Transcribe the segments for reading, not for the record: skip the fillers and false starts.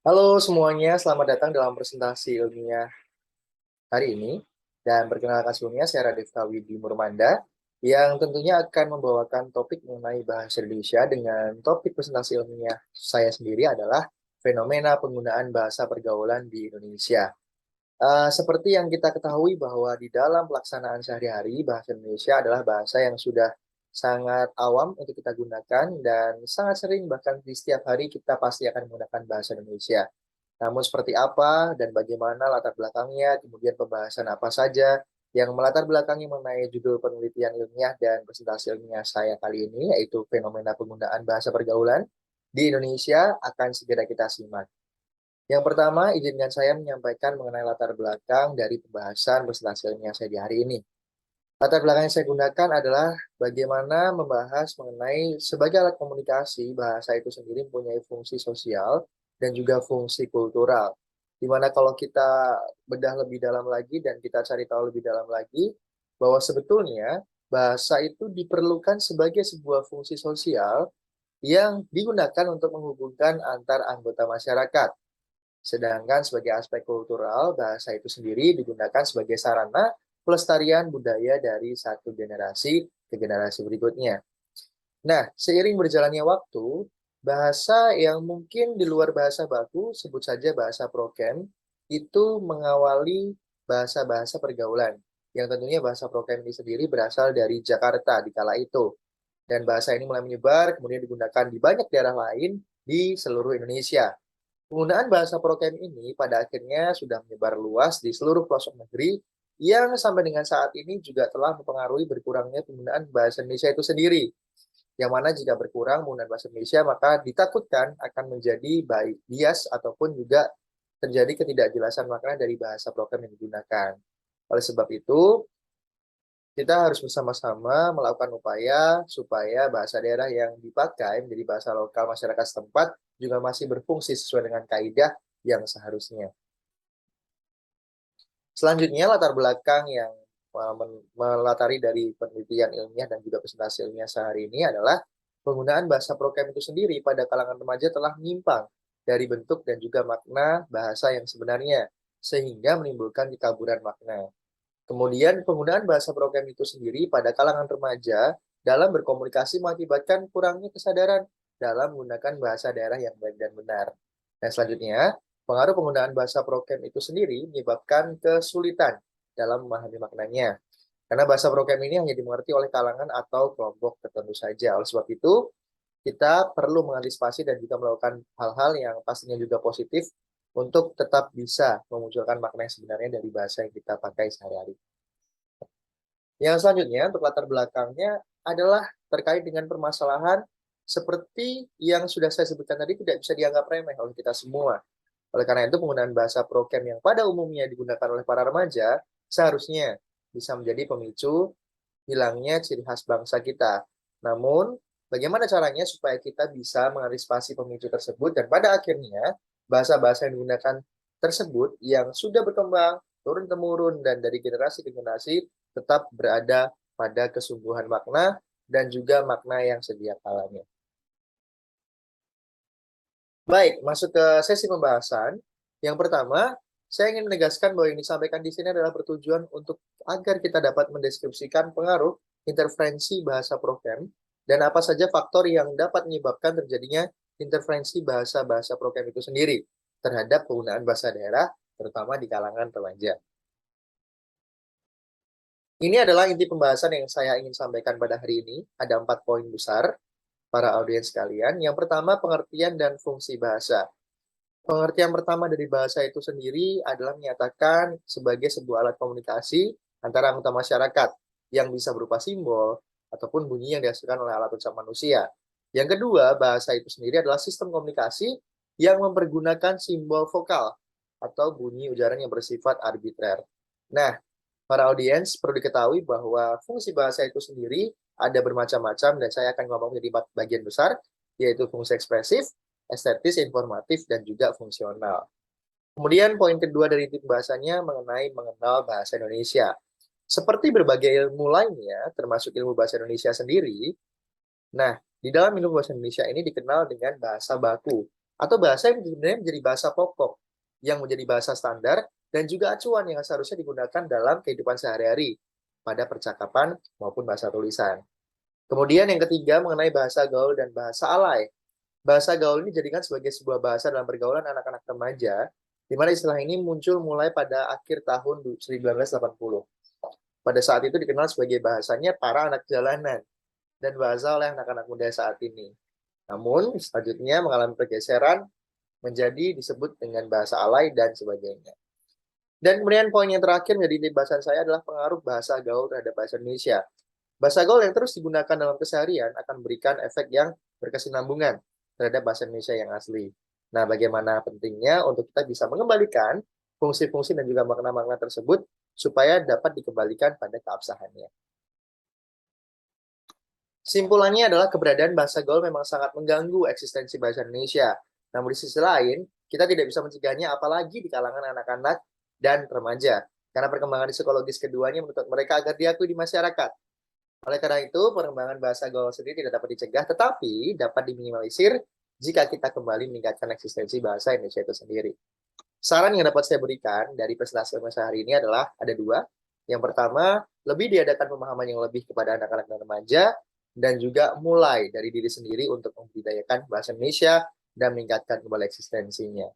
Halo semuanya, selamat datang dalam presentasi ilmiah hari ini. Dan perkenalkan sebelumnya, saya Raditya Widi Murmanda, yang tentunya akan membawakan topik mengenai bahasa Indonesia dengan topik presentasi ilmiah saya sendiri adalah fenomena penggunaan bahasa pergaulan di Indonesia. Seperti yang kita ketahui bahwa di dalam pelaksanaan sehari-hari, bahasa Indonesia adalah bahasa yang sudah sangat awam untuk kita gunakan dan sangat sering bahkan di setiap hari kita pasti akan menggunakan bahasa Indonesia. Namun seperti apa dan bagaimana latar belakangnya, kemudian pembahasan apa saja yang melatar belakangi mengenai judul penelitian ilmiah dan presentasi ilmiah saya kali ini, yaitu fenomena penggunaan bahasa pergaulan di Indonesia, akan segera kita simak. Yang pertama, izinkan saya menyampaikan mengenai latar belakang dari pembahasan presentasi ilmiah saya di hari ini. Latar belakang yang saya gunakan adalah bagaimana membahas mengenai sebagai alat komunikasi, bahasa itu sendiri mempunyai fungsi sosial dan juga fungsi kultural. Di mana kalau kita bedah lebih dalam lagi dan kita cari tahu lebih dalam lagi, bahwa sebetulnya bahasa itu diperlukan sebagai sebuah fungsi sosial yang digunakan untuk menghubungkan antar anggota masyarakat. Sedangkan sebagai aspek kultural, bahasa itu sendiri digunakan sebagai sarana pelestarian budaya dari satu generasi ke generasi berikutnya. Nah, seiring berjalannya waktu, bahasa yang mungkin di luar bahasa baku, sebut saja bahasa Prokem, itu mengawali bahasa-bahasa pergaulan. Yang tentunya bahasa Prokem ini sendiri berasal dari Jakarta di kala itu. Dan bahasa ini mulai menyebar, kemudian digunakan di banyak daerah lain di seluruh Indonesia. Penggunaan bahasa prokem ini pada akhirnya sudah menyebar luas di seluruh pelosok negeri yang sampai dengan saat ini juga telah mempengaruhi berkurangnya penggunaan bahasa Indonesia itu sendiri. Yang mana jika berkurang penggunaan bahasa Indonesia, maka ditakutkan akan menjadi bias ataupun juga terjadi ketidakjelasan makna dari bahasa program yang digunakan. Oleh sebab itu, kita harus bersama-sama melakukan upaya supaya bahasa daerah yang dipakai menjadi bahasa lokal masyarakat setempat juga masih berfungsi sesuai dengan kaidah yang seharusnya. Selanjutnya, latar belakang yang melatari dari penelitian ilmiah dan juga presentasi ilmiah sehari ini adalah penggunaan bahasa prokem itu sendiri pada kalangan remaja telah menyimpang dari bentuk dan juga makna bahasa yang sebenarnya, sehingga menimbulkan kekaburan makna. Kemudian penggunaan bahasa program itu sendiri pada kalangan remaja dalam berkomunikasi mengakibatkan kurangnya kesadaran dalam menggunakan bahasa daerah yang baik dan benar. Dan selanjutnya, pengaruh penggunaan bahasa program itu sendiri menyebabkan kesulitan dalam memahami maknanya. Karena bahasa program ini hanya dimengerti oleh kalangan atau kelompok tertentu saja. Oleh sebab itu, kita perlu mengantisipasi dan juga melakukan hal-hal yang pastinya juga positif untuk tetap bisa memunculkan makna yang sebenarnya dari bahasa yang kita pakai sehari-hari. Yang selanjutnya untuk latar belakangnya adalah terkait dengan permasalahan seperti yang sudah saya sebutkan tadi tidak bisa dianggap remeh oleh kita semua. Oleh karena itu penggunaan bahasa prokem yang pada umumnya digunakan oleh para remaja seharusnya bisa menjadi pemicu hilangnya ciri khas bangsa kita. Namun, bagaimana caranya supaya kita bisa mengantisipasi pemicu tersebut dan pada akhirnya bahasa-bahasa yang digunakan tersebut yang sudah berkembang turun-temurun dan dari generasi ke generasi tetap berada pada kesungguhan makna dan juga makna yang sedia kalanya. Baik, masuk ke sesi pembahasan. Yang pertama, saya ingin menegaskan bahwa yang disampaikan di sini adalah bertujuan untuk agar kita dapat mendeskripsikan pengaruh interferensi bahasa program dan apa saja faktor yang dapat menyebabkan terjadinya interferensi bahasa-bahasa program itu sendiri terhadap penggunaan bahasa daerah, terutama di kalangan remaja. Ini adalah inti pembahasan yang saya ingin sampaikan pada hari ini. Ada 4 poin besar para audiens sekalian. Yang pertama, pengertian dan fungsi bahasa. Pengertian pertama dari bahasa itu sendiri adalah menyatakan sebagai sebuah alat komunikasi antara anggota masyarakat yang bisa berupa simbol ataupun bunyi yang dihasilkan oleh alat ucap manusia. Yang kedua, bahasa itu sendiri adalah sistem komunikasi yang mempergunakan simbol vokal atau bunyi ujaran yang bersifat arbitrer. Nah, para audiens perlu diketahui bahwa fungsi bahasa itu sendiri ada bermacam-macam dan saya akan ngomong menjadi 4 bagian besar, yaitu fungsi ekspresif, estetis, informatif, dan juga fungsional. Kemudian poin kedua dari tim bahasanya mengenai mengenal bahasa Indonesia. Seperti berbagai ilmu lainnya, termasuk ilmu bahasa Indonesia sendiri, nah, di dalam ilmu bahasa Indonesia ini dikenal dengan bahasa baku atau bahasa yang sebenarnya menjadi bahasa pokok, yang menjadi bahasa standar, dan juga acuan yang seharusnya digunakan dalam kehidupan sehari-hari, pada percakapan maupun bahasa tulisan. Kemudian yang ketiga mengenai bahasa gaul dan bahasa alay. Bahasa gaul ini dijadikan sebagai sebuah bahasa dalam pergaulan anak-anak remaja, di mana istilah ini muncul mulai pada akhir tahun 1980. Pada saat itu dikenal sebagai bahasanya para anak jalanan dan bahasa oleh anak-anak muda saat ini. Namun, selanjutnya mengalami pergeseran menjadi disebut dengan bahasa alay dan sebagainya. Dan kemudian poin yang terakhir menjadi bahasan saya adalah pengaruh bahasa gaul terhadap bahasa Indonesia. Bahasa gaul yang terus digunakan dalam keseharian akan memberikan efek yang berkesinambungan terhadap bahasa Indonesia yang asli. Nah, bagaimana pentingnya untuk kita bisa mengembalikan fungsi-fungsi dan juga makna-makna tersebut supaya dapat dikembalikan pada keabsahannya. Simpulannya adalah keberadaan bahasa gaul memang sangat mengganggu eksistensi bahasa Indonesia. Namun di sisi lain, kita tidak bisa mencegahnya apalagi di kalangan anak-anak dan remaja. Karena perkembangan psikologis keduanya menuntut mereka agar diakui di masyarakat. Oleh karena itu, perkembangan bahasa gaul sendiri tidak dapat dicegah, tetapi dapat diminimalisir jika kita kembali meningkatkan eksistensi bahasa Indonesia itu sendiri. Saran yang dapat saya berikan dari presentasi saya hari ini adalah ada dua. Yang pertama, lebih diadakan pemahaman yang lebih kepada anak-anak dan remaja, dan juga mulai dari diri sendiri untuk membudidayakan bahasa Indonesia dan meningkatkan kembali eksistensinya.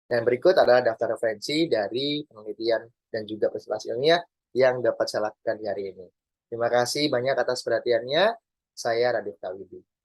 Dan berikut adalah daftar referensi dari penelitian dan juga presentasi ilmiah yang dapat saya lakukan di hari ini. Terima kasih banyak atas perhatiannya. Saya Radit Kawidi.